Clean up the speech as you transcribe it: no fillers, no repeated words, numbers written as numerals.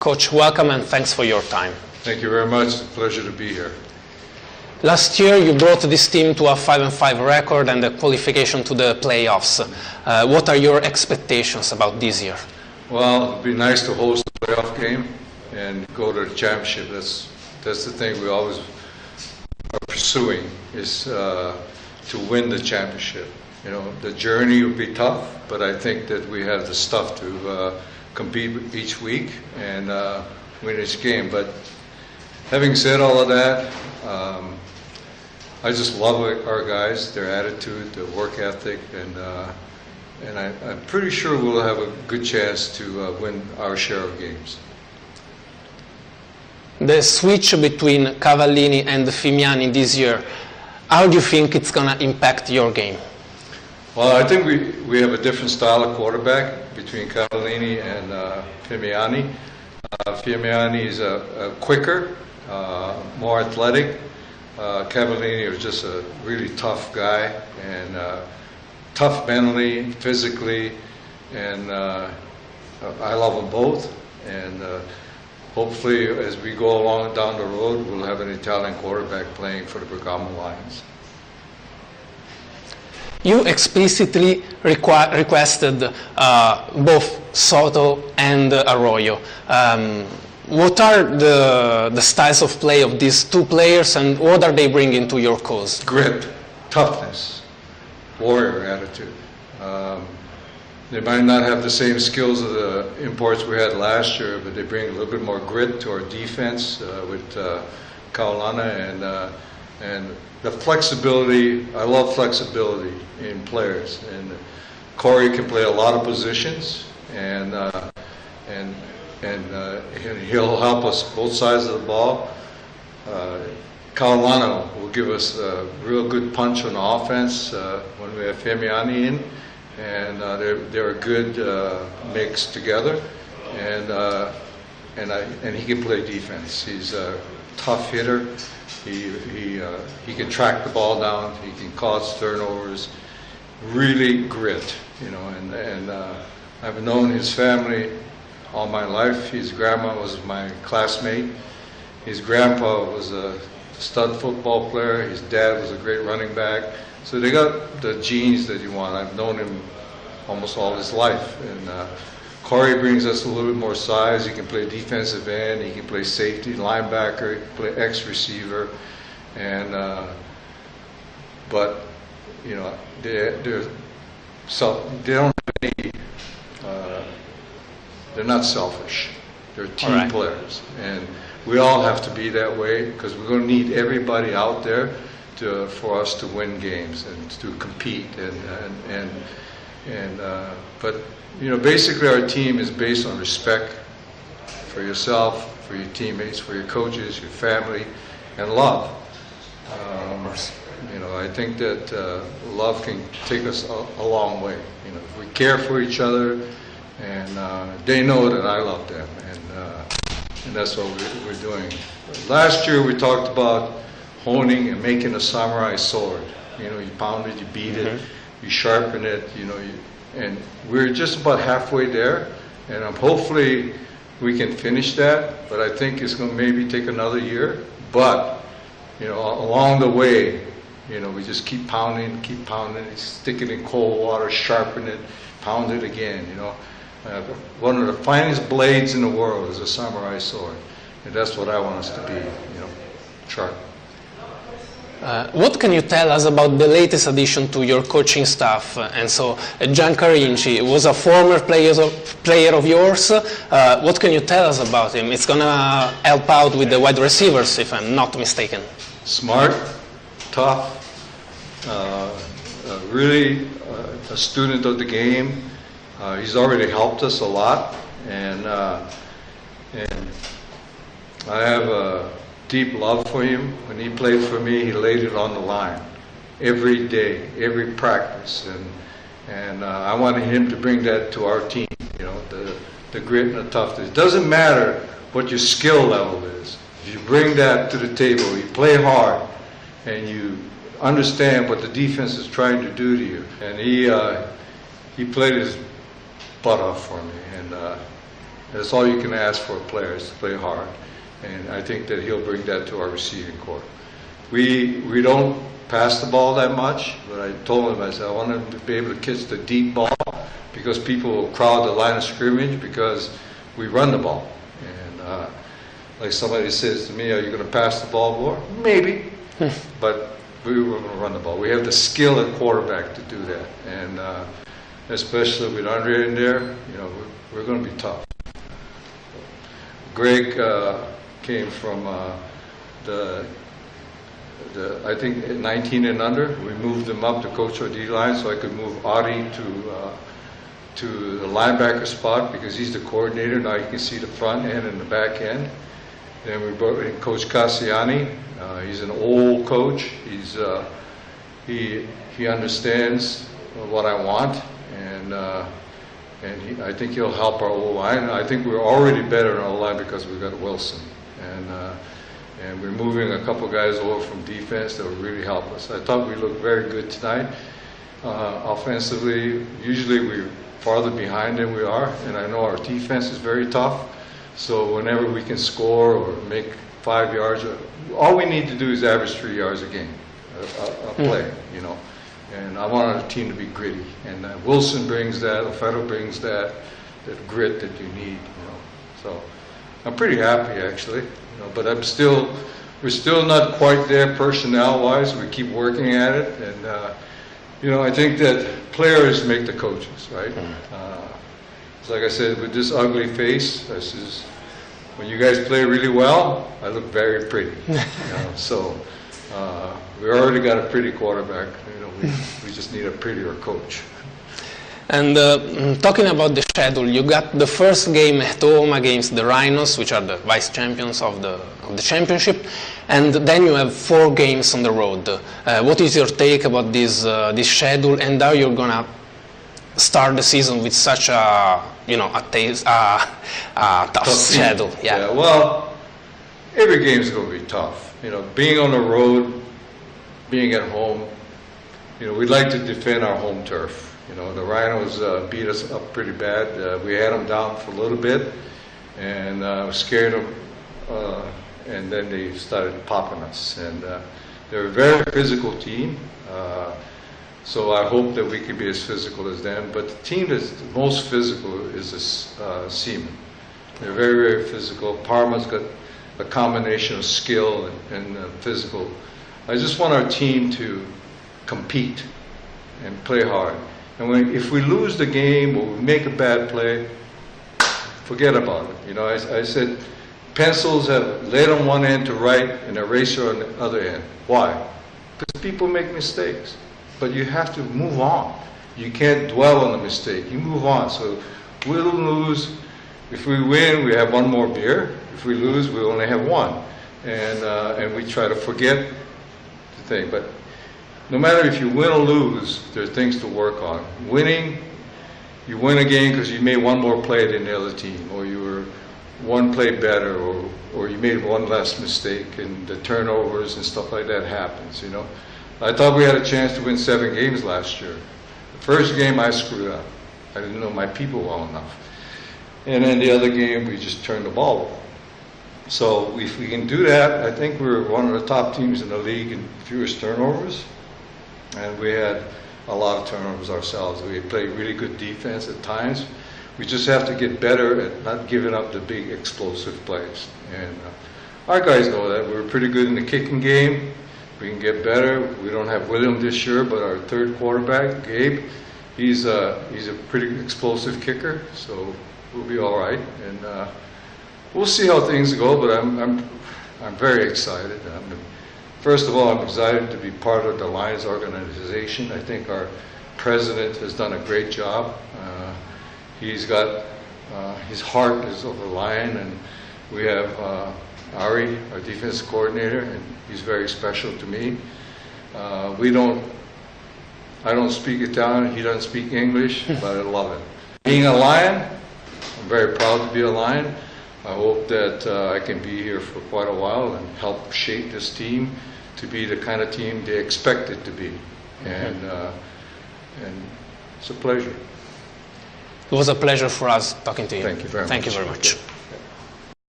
Coach, welcome and thanks for your time. Thank you very much. It's a pleasure to be here. Last year you brought this team to a 5-5 record and a qualification to the playoffs. What are your expectations about this year? Well, it'd be nice to host a playoff game and go to the championship. That's the thing we always are pursuing, is to win the championship. You know, the journey will be tough, but I think that we have the stuff to compete each week and win each game. But having said all of that, I just love our guys, their attitude, their work ethic, and I'm pretty sure we'll have a good chance to win our share of games. The switch between Cavallini and Fimiani this year, how do you think it's going to impact your game? Well, I think we have a different style of quarterback between Cavallini and Fimiani. Fimiani is a quicker, more athletic. Cavallini is just a really tough guy, and tough mentally, physically, and I love them both. And hopefully, as we go along down the road, we'll have an Italian quarterback playing for the Bergamo Lions. You explicitly requested both Soto and Arroyo. What are the styles of play of these two players, and what are they bringing to your cause? Grit, toughness, warrior attitude. They might not have the same skills of the imports we had last year, but they bring a little bit more grit to our defense with Kaulana and the flexibility. I love flexibility in players, and Corey can play a lot of positions, and he'll help us both sides of the ball. Kaulana will give us a real good punch on offense when we have Fimiani in, and they're a good mix together, and he can play defense. He's a tough hitter. He can track the ball down. He can cause turnovers. Really grit, you know. And I've known his family all my life. His grandma was my classmate. His grandpa was a stud football player. His dad was a great running back. So they got the genes that you want. I've known him almost all his life. And Corey brings us a little bit more size. He can play defensive end. He can play safety, linebacker. He can play X-receiver. And but you know, they don't have any. They're not selfish. They're team players, and we all have to be that way, because we're going to need everybody out there for us to win games and to compete. But you know, basically our team is based on respect for yourself, for your teammates, for your coaches, your family, and love. You know, I think that love can take us a long way. You know, if we care for each other, and they know that I love them, and that's what we're doing. Last year we talked about honing and making a samurai sword. You know, you pound it, you beat it, you sharpen it. You know, and we're just about halfway there, and hopefully we can finish that. But I think it's going to maybe take another year. But you know, along the way, you know, we just keep pounding, stick it in cold water, sharpen it, pound it again. You know. One of the finest blades in the world is a samurai sword, and that's what I want us to be, you know, sharp. What can you tell us about the latest addition to your coaching staff? And so, Gian Carinci was a former player of yours. What can you tell us about him? It's going to help out with the wide receivers, if I'm not mistaken. Smart, tough, really a student of the game. He's already helped us a lot, and I have a deep love for him. When he played for me, he laid it on the line every day, every practice, and I wanted him to bring that to our team. You know, the grit and the toughness. It doesn't matter what your skill level is. If you bring that to the table, you play hard, and you understand what the defense is trying to do to you. And he played his butt off for me, That's all you can ask for a player, is to play hard. And I think that he'll bring that to our receiving corps. We don't pass the ball that much, but I told him, I said, I want him to be able to catch the deep ball because people will crowd the line of scrimmage because we run the ball. And like somebody says to me, are you going to pass the ball more? Maybe, but we were going to run the ball. We have the skill at quarterback to do that. And especially with Andre in there, you know, we're going to be tough. Greg came from I think 19 and under. We moved him up to coach our D-line so I could move Adi to the linebacker spot because he's the coordinator. Now he can see the front end and the back end. Then we brought in Coach Cassiani. He's an old coach. He understands what I want, and I think he'll help our O-line. I think we're already better in our O-line because we've got Wilson, and we're moving a couple guys over from defense that will really help us. I thought we looked very good tonight. Offensively, usually we're farther behind than we are, and I know our defense is very tough. So whenever we can score or make 5 yards, all we need to do is average 3 yards a game, a play, you know. And I want our team to be gritty. And Wilson brings that, Ofedo brings that grit that you need, you know. So I'm pretty happy actually, you know, but we're still not quite there personnel-wise. We keep working at it, and you know, I think that players make the coaches, right? Like I said, with this ugly face, this is when you guys play really well, I look very pretty. You know? So we already got a pretty quarterback. You know, we just need a prettier coach. And talking about the schedule, you got the first game at home against the Rhinos, which are the vice champions of the championship, and then you have 4 games on the road. What is your take about this schedule, and how you're gonna start the season with such a tough schedule? Yeah. Well, every game is going to be tough. You know, being on the road, being at home. You know, we'd like to defend our home turf. You know, the Rhinos beat us up pretty bad. We had them down for a little bit, and scared them, and then they started popping us. And they're a very physical team. So I hope that we can be as physical as them. But the team that's the most physical is Seaman. They're very, very physical. Parma's got a combination of skill and physical. I just want our team to compete and play hard. And if we lose the game or we make a bad play, forget about it. You know, I said pencils have lead on one end to write and eraser on the other end. Why? Because people make mistakes. But you have to move on. You can't dwell on the mistake. You move on. So we'll lose. If we win, we have one more beer. If we lose, we only have one. And we try to forget the thing. But no matter if you win or lose, there are things to work on. Winning, you win a game because you made one more play than the other team, or you were one play better, or you made one less mistake, and the turnovers and stuff like that happens, you know. I thought we had a chance to win 7 games last year. The first game I screwed up. I didn't know my people well enough. And then the other game we just turned the ball over. So if we can do that, I think we're one of the top teams in the league in fewest turnovers. And we had a lot of turnovers ourselves. We played really good defense at times. We just have to get better at not giving up the big explosive plays. And our guys know that. We're pretty good in the kicking game. We can get better. We don't have William this year, but our third quarterback, Gabe, he's a pretty explosive kicker, so we'll be all right. And we'll see how things go. But I'm very excited. First of all, I'm excited to be part of the Lions organization. I think our president has done a great job. He's got his heart is over Lion, and we have Ari, our defense coordinator, and he's very special to me. I don't speak Italian, he doesn't speak English, but I love it. Being a Lion, I'm very proud to be a Lion. I hope that I can be here for quite a while and help shape this team to be the kind of team they expect it to be. And it's a pleasure. It was a pleasure for us talking to you. Thank you very much. Thank you very much.